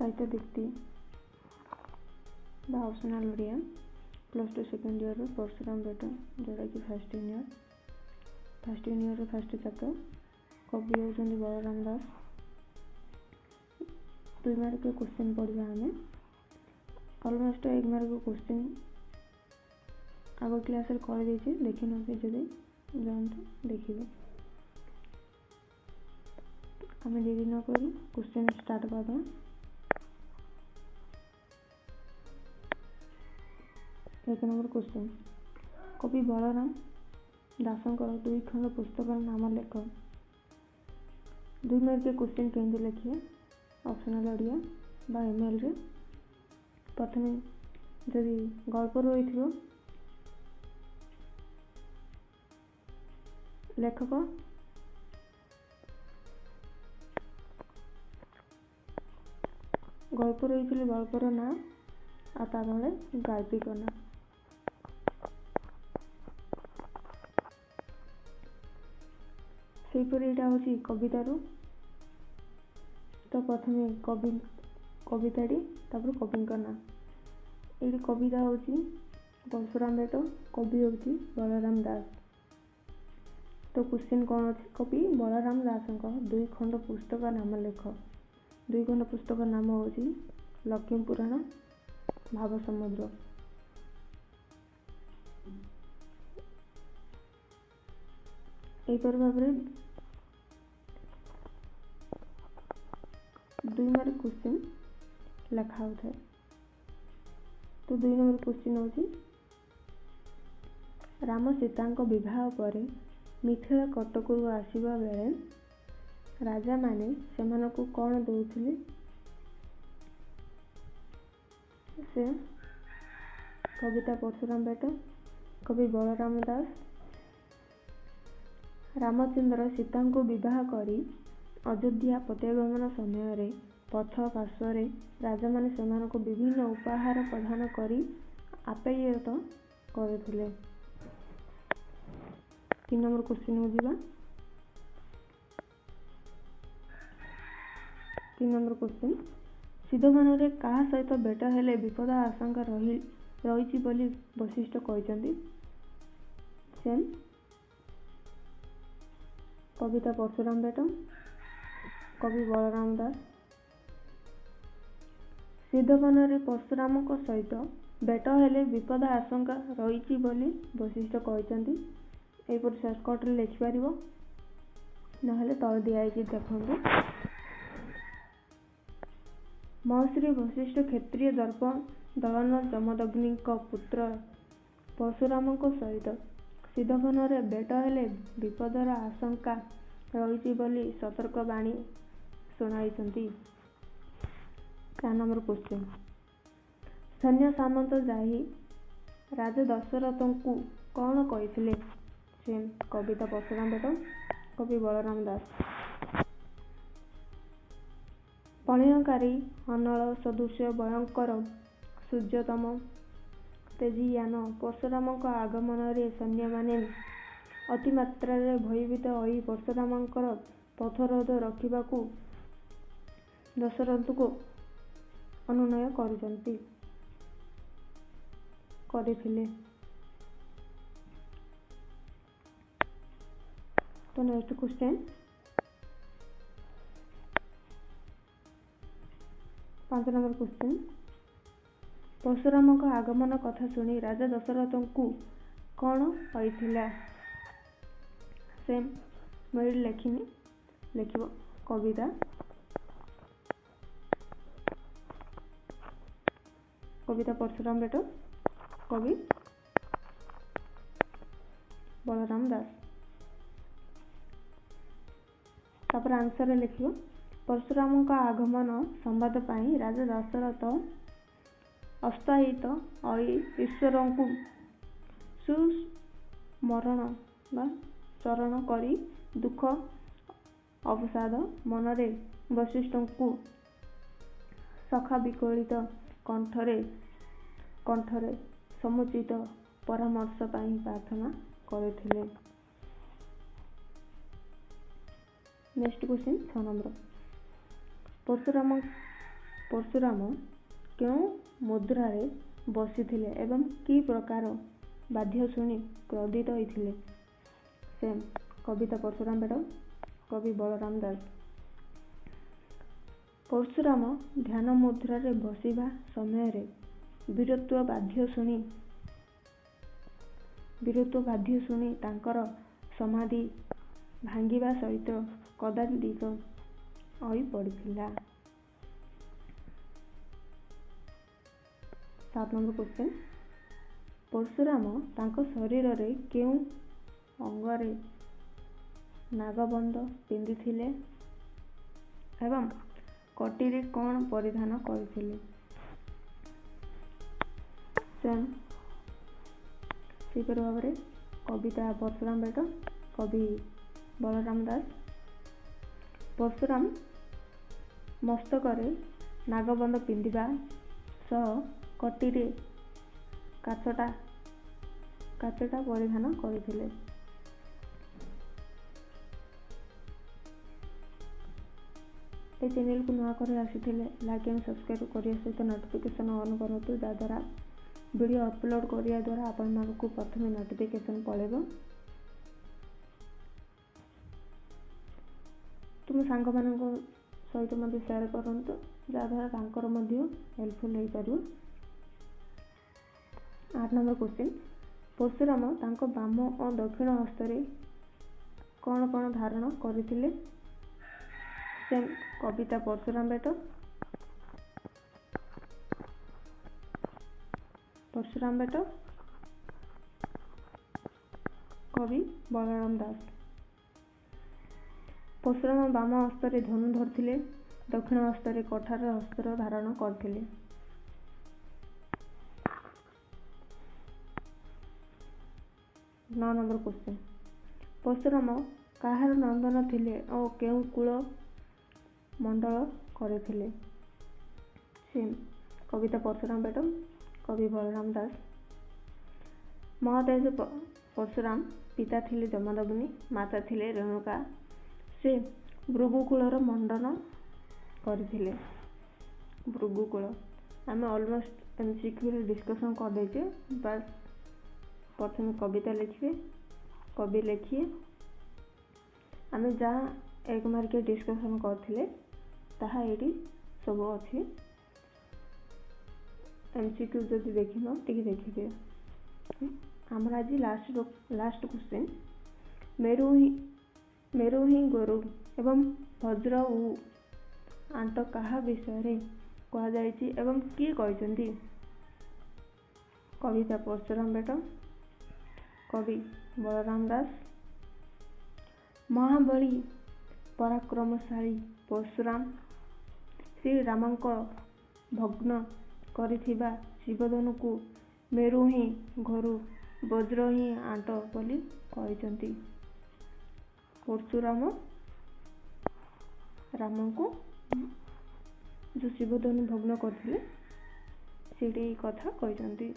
साहित्य दीप्ति बा optional Odia +2 second year Parshuram बेट जोटा कि फर्स्ट यूनियर फर्स्ट चैप्टर कवि होउछन्ति बलराम दास 2 मार्क के क्वेश्चन पढ़िया हमें ऑलमोस्ट 1 मार्क के क्वेश्चन आगो क्लास रे कर देछि देखि नथि जदि जानतु देखिबे हमें देरी न करी क्वेश्चन स्टार्ट करदो। एक नंबर क्वेश्चन कवि बलराम दासंकर 2 खंड पुस्तक नाम लेख 2 मार्क के क्वेश्चन केंद्र लिखिए ऑप्शनल ओडिया बा एमएल रे प्रथम जदि गल्प रही लेखक गल्प रही गल्पर ना आ ता तले गाल्पिक ना सेपरि एटा होची कवितारू तो प्रथमे कविताटी तापर कविंकर ना एटी कविता होची परशुराम बेट कवि होची बलराम दास। तो क्वेश्चन कौन अच्छे कवि बलराम दासंक 2 खंड पुस्तक नाम लेख 2 खंड पुस्तक नाम होची लक्ष्मी पुराण भाव समुद्र। एपर भाव 2 मार्क क्वेश्चन लिखा होता है। तो 2 नंबर क्वेश्चन होची राम सीता विवाह पर मिथिला कटकरू आसीबा बेले राजा माने सेमानकु कौन दउथिले से कविता परशुराम बेट कवि बलराम दास। रामचंद्र सीता को विवाह करी अयोध्या प्रत्यागमन समय पथ पार्श्व राजा माने सेमानकु विभिन्न उपहार प्रदान करी आप्यायित करुथिले। 3 नंबर क्वेश्चन हो जिबा 3 नंबर क्वेश्चन सिद्धवन रे कहा सहित बेट हेले विपद आशंका रही बोली वशिष्ठ कहते सेम कविता परशुराम बेट कवि बलराम दास। सिद्धवन रे परशुराम सहित बेट हेले विपद आशंका रही बोली वशिष्ठ कहते एपर सर्टकट रे लिखि पारिबो नहले तल दिया देखो महर्षि वशिष्ठ क्षत्रिय दर्प दलन जमदग्नि पुत्र परशुराम सहित सिद्धवन रे बेट हेले विपदर आशंका रही बोली सतर्क बाणी शुणाई। 4 नंबर क्वेश्चन सैन्य सामंत जाही राजा दशरथ को कौन कही सेम कविता परशुराम बेट कवि बलराम दास। पणयकारी अनल सदृश भयंकर सूर्यतम तेजीयान परशुराम आगमन रे सैन्य माने अतिमात्रा रे भयभीत होई परशुराम पथरोध रखिबाकू दशरथ को अनुनय करिथिले। तो next question 5 number question Parshuram आगमन कथा सुनी राजा दशरथ को कौन होइथिला सेम मेरी लिखिनी लिखिबो कविता परशुराम बेट कवि बलराम दास। तापर आंसर लिखिबो परशुराम का आगमन संवाद पाई राजा दशरथ अस्थायित ईश्वर को सुस्मरण बा चरण करी दुख अवसाद मनरे वशिष्ठ को सखा विकलित कंठरे समुचित परामर्श पाई प्रार्थना करथिले। Next question 6 number Parshuram Parshuram केଉं मुद्रारे बसिथिले एवं कि प्रकार बाध्य शुणी क्रोधित होइथिले? सेम कविता परशुराम बेट कवि बलराम दास। परशुराम ध्यान मुद्रारे बसिबा समय वीरत्व बाध्य शुणी तांकर समाधि भांगिबा सहित कदाचित होई पड़िथिला। 7 नंबर क्वेश्चन परशुराम तांको शरीर रे केउं अंगरे नागबंध पिंधिथिले एवं कटिरे कौन परिधान करथिले? सेम सेपरि भाव में कविता परशुराम बेट कवि बलराम दास। परशुराम मस्तकरे नागबंध पिंधिबा सह कटिरे काचटा परिधान करथिले। ए चैनल को नुआ कर आसीथिले लाइक एंड सब्सक्राइब करिया सहित नोटिफिकेशन ऑन करतु जद्वारा वीडियो अपलोड करिया द्वारा आपण मानकु प्रथमे नोटिफिकेशन पळेबो। तुम सांग मानक सहित मध्य शेयर करंतु जद्वारा तांकर मध्य हेल्पफुल होई पारिबो। 8 नंबर क्वेश्चन परशुराम तांको बाम और दक्षिण हस्तरे कौन कौन धारण करथिले? सेम कविता परशुराम बेट कवि बलराम दास। परशुराम बाम हस्तरे धनु धरथिले दक्षिण हस्तरे कठार अस्त्र धारण करथिले। 9 नंबर क्वेश्चन परशुराम काहार नंदन थिले और केउं कुल मंडल करथिले? सेम कविता परशुराम बेट कवि बलराम दास। महातेज परशुराम पिता थिले जमदग्नि माता थिले रेणुका से भृगुकुलर मंडन करथिले। भृगुकुल आम ऑलमोस्ट एमसीक्यू रे डिस्कशन कर देचे बस प्रथम कविता लिखिए कवि लिखिए आम जहाँ एक मार्क डिस्कशन करथिले ताहा एटी सब अच्छी एमसीक्यू जदि देखिन टिके देखिए। आमर आज लास्ट क्वेश्चन मेरु ही गोरु एवं वज्र उ आंट कहा विषय कह जायछि एवं किए कहते? कविता परशुराम बेट कवि बलराम दास। महाबली पराक्रमशाली परशुराम श्री रामक भग्न करिथिबा शिवधनु को मेरु ही घोरु वज्र ही आंट बोली कहते। परशुराम राम को जो शिवधनु भग्न करथिले सेठी कथा कहते।